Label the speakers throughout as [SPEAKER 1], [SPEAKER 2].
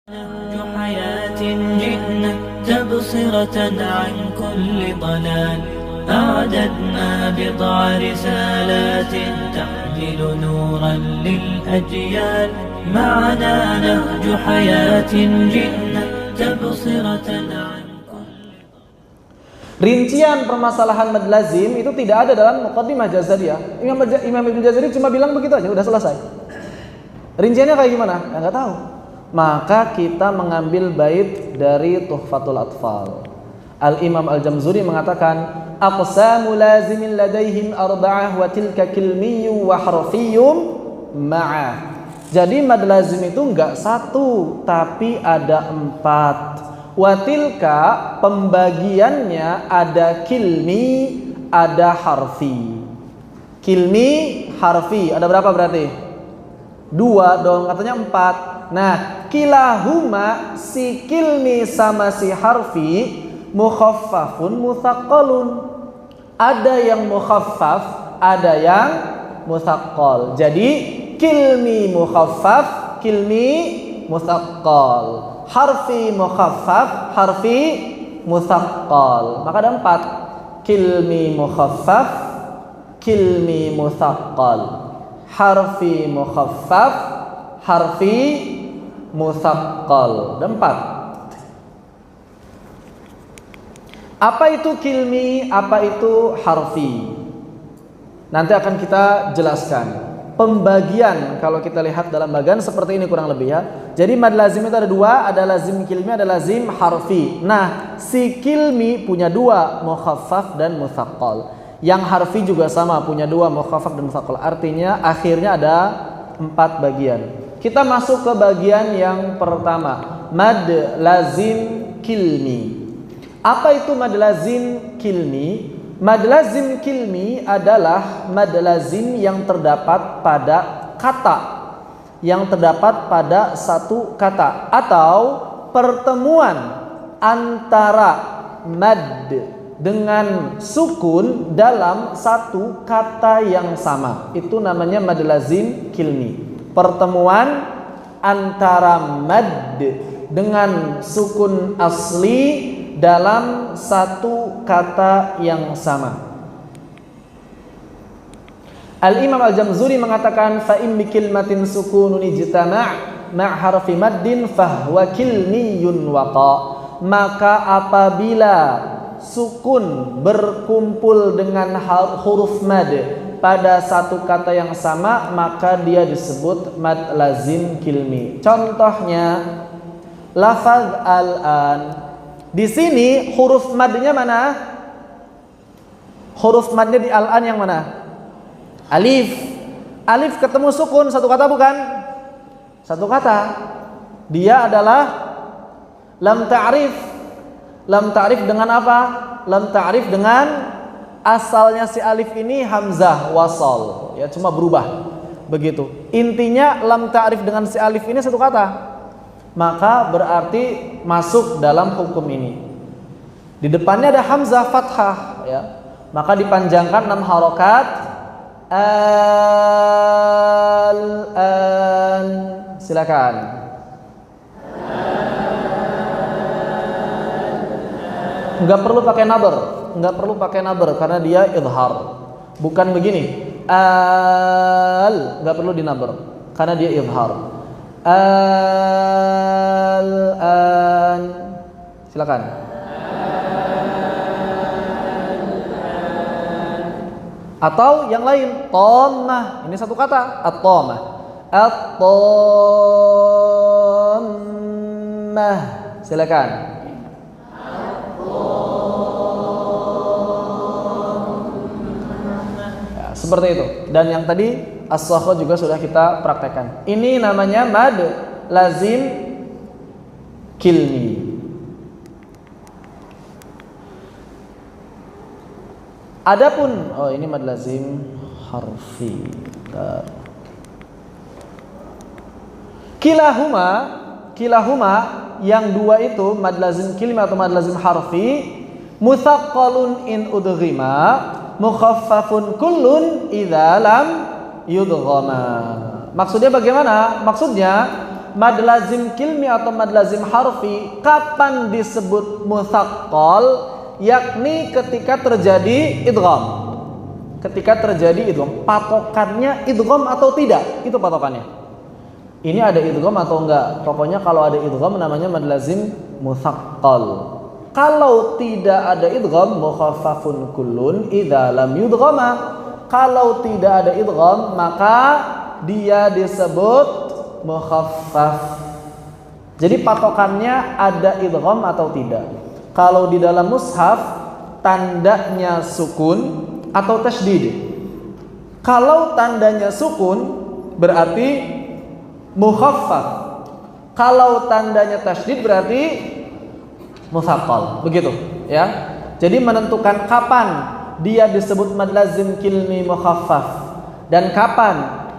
[SPEAKER 1] نهج حياة جئنا تبصرة عن كل ضلال أعددنا بضع رسالات تحمل نورا للأجيال معنا نهج حياة جئنا تبصرة عن
[SPEAKER 2] Rincian permasalahan mad lazim itu tidak ada dalam Muqaddimah Jazariyah. Imam Ibnu Jazari cuma bilang begitu aja, udah selesai. Rinciannya kayak gimana? Ya nggak tahu. Maka kita mengambil bait dari Tuhfatul Atfal. Al-Imam Al-Jamzuri mengatakan, aqsamu lazimin ladaihim arba'ah wa tilka kilmiyyu wa harfiyyum ma'ah. Jadi mad lazim itu enggak satu, tapi ada 4. Watilka pembagiannya ada kilmi, ada harfi. Kilmi, harfi, ada berapa berarti? 2 dong, katanya 4. Nah, kilahuma si kilmi sama si harfi mukhaffafun mutsaqqalun. Ada yang mukhaffaf, ada yang mutsaqqal. Jadi kilmi mukhaffaf, kilmi mutsaqqal. Harfi mukhaffaf, harfi mutsaqqal. Maka ada 4. Kilmi mukhaffaf, kilmi mutsaqqal. Harfi mukhaffaf, harfi mutsaqqal. Ada 4. Apa itu kilmi, apa itu harfi? Nanti akan kita jelaskan. Pembagian kalau kita lihat dalam bagian seperti ini kurang lebih ya. Jadi mad lazim itu ada 2, ada lazim kilmi, ada lazim harfi. Nah, si kilmi punya 2, mukhaffaf dan mutsaqqal. Yang harfi juga sama, punya 2, mukhaffaf dan mutsaqqal. Artinya akhirnya ada 4 bagian. Kita masuk ke bagian yang pertama, mad lazim kilmi. Apa itu mad lazim kilmi? Mad lazim kilmi adalah mad lazim yang terdapat pada kata, yang terdapat pada satu kata, atau pertemuan antara mad dengan sukun dalam satu kata yang sama. Itu namanya mad lazim kilmi. Pertemuan antara mad dengan sukun asli dalam satu kata yang sama. Al-Imam Al-Jamzuri mengatakan fa in bi kilmatin sukunun ijtama' ma' harfi maddin fahuwa kilmiyun waqa. Maka apabila sukun berkumpul dengan huruf mad pada satu kata yang sama, maka dia disebut mad lazim kilmi. Contohnya lafaz al-an. Di sini huruf madnya mana? Huruf madnya di al-an yang mana? Alif. Alif ketemu sukun, satu kata bukan? Satu kata. Dia adalah lam ta'rif. Lam ta'rif dengan apa? Lam ta'rif dengan asalnya si alif ini hamzah wasal. Ya, cuma berubah. Begitu. Intinya lam ta'rif dengan si alif ini satu kata. Maka berarti masuk dalam hukum ini. Di depannya ada hamzah fathah ya. Maka dipanjangkan 6 harokat. Al-an. Silakan. Enggak perlu pakai nabar. Enggak perlu pakai nabar karena dia idhar. Bukan begini. Enggak perlu dinabar karena dia idhar. Al-an. Silakan. Atau yang lain, dhammah. Ini satu kata, at-dhammah. At-dhammah. Silakan. Ya, seperti itu. Dan yang tadi as-sakha juga sudah kita praktekkan. Ini namanya mad lazim kilmi. Adapun ini mad lazim harfi. Kilahuma yang 2 itu mad lazim kilmi atau mad lazim harfi, mutsaqqalun in udghima, mukhaffafun kullun idza lam yudghama. Maksudnya bagaimana? Maksudnya mad lazim kilmi atau mad lazim harfi kapan disebut mutsaqqal, yakni ketika terjadi idgham. Ketika terjadi idgham, patokannya idgham atau tidak, itu patokannya. Ini ada idgham atau enggak? Pokoknya kalau ada idgham namanya mad lazim mutsaqqal. Kalau tidak ada idgham, mukhaffafun kullun idza lam yudghama. Kalau tidak ada idgham, maka dia disebut mukhaffaf. Jadi patokannya ada idgham atau tidak. Kalau di dalam mushaf tandanya sukun atau tasydid. Kalau tandanya sukun berarti mukhaffaf. Kalau tandanya tasydid berarti mutsaqqal. Begitu, ya. Jadi menentukan kapan dia disebut mad lazim kilmi mukhaffaf dan kapan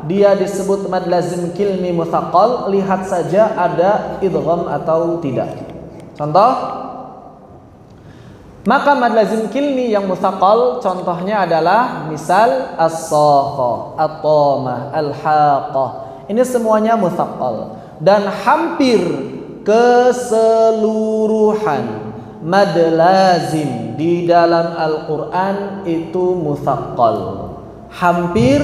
[SPEAKER 2] dia disebut mad lazim kilmi mutsaqqal, lihat saja ada idgham atau tidak. Contoh, maka mad lazim kilmi yang mutsaqqal contohnya adalah misal as-saqa, at-tamah, al-haqah. Ini semuanya mutsaqqal dan hampir keseluruhan mad lazim di dalam Al-Qur'an itu mutsaqqal. Hampir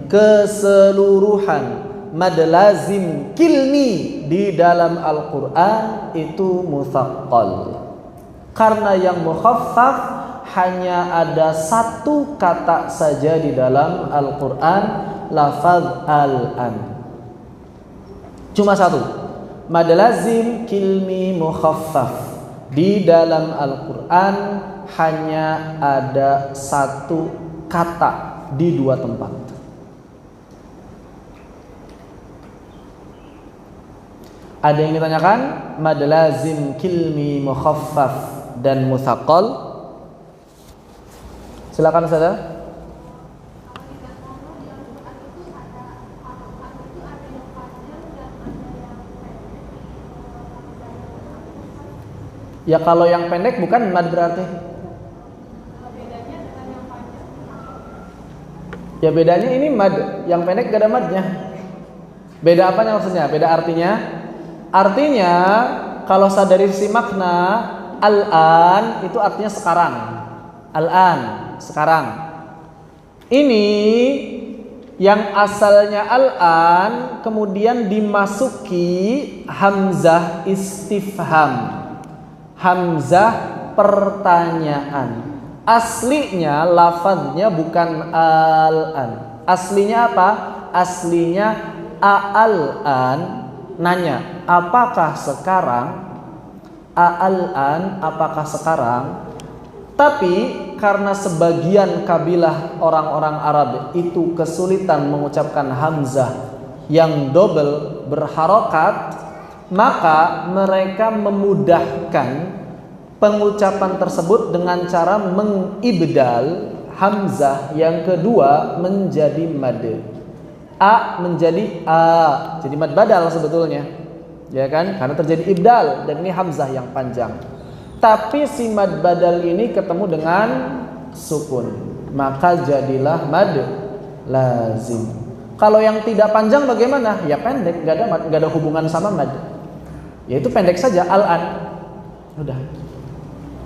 [SPEAKER 2] keseluruhan mad lazim kilmi di dalam Al-Qur'an itu mutsaqqal. Karena yang mukhaffaf hanya ada satu kata saja di dalam Al-Qur'an, lafaz al-an. Cuma satu. Mad lazim kilmi mukhaffaf di dalam Al-Qur'an hanya ada satu kata di dua tempat. Ada yang ditanyakan? Mad lazim kilmi mukhaffaf dan mutsaqqal. Silakan saudara. Ya kalau yang pendek bukan mad berarti. Ya bedanya ini mad, yang pendek gak ada madnya. Beda apanya maksudnya? Beda artinya? Artinya kalau sadari si makna al-an itu artinya sekarang. Al-an, sekarang. Ini yang asalnya al-an kemudian dimasuki hamzah istifham. Hamzah pertanyaan. Aslinya lafaznya bukan al-an. Aslinya apa? Aslinya al-an, nanya, apakah sekarang? Al-an, apakah sekarang? Tapi karena sebagian kabilah orang-orang Arab itu kesulitan mengucapkan hamzah yang double berharokat, maka mereka memudahkan pengucapan tersebut dengan cara mengibdal hamzah yang kedua menjadi mad. A menjadi a, jadi mad badal sebetulnya. Ya kan? Karena terjadi ibdal dan ini hamzah yang panjang. Tapi si mad badal ini ketemu dengan sukun, maka jadilah mad lazim. Kalau yang tidak panjang bagaimana? Ya pendek, gak ada hubungan sama mad. Yaitu pendek saja, al-an. Udah.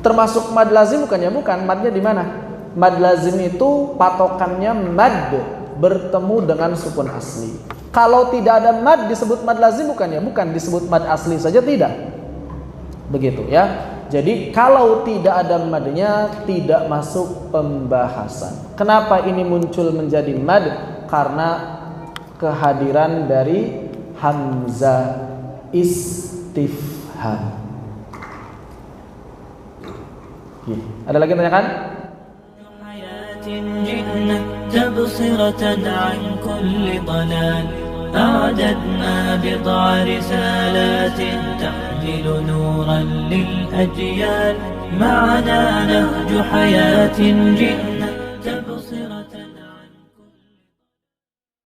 [SPEAKER 2] Termasuk mad lazim bukannya? Bukan. Madnya di mana? Mad lazim itu patokannya mad bertemu dengan sukun asli. Kalau tidak ada mad disebut mad lazim bukannya? Bukan, disebut mad asli saja tidak. Begitu ya. Jadi kalau tidak ada madnya tidak masuk pembahasan. Kenapa ini muncul menjadi mad? Karena kehadiran dari hamzah istifham. Ada lagi tanyakan?
[SPEAKER 1] أعددنا بضع رسالات تحمل نورا للأجيال معنا نهج حياة جئنا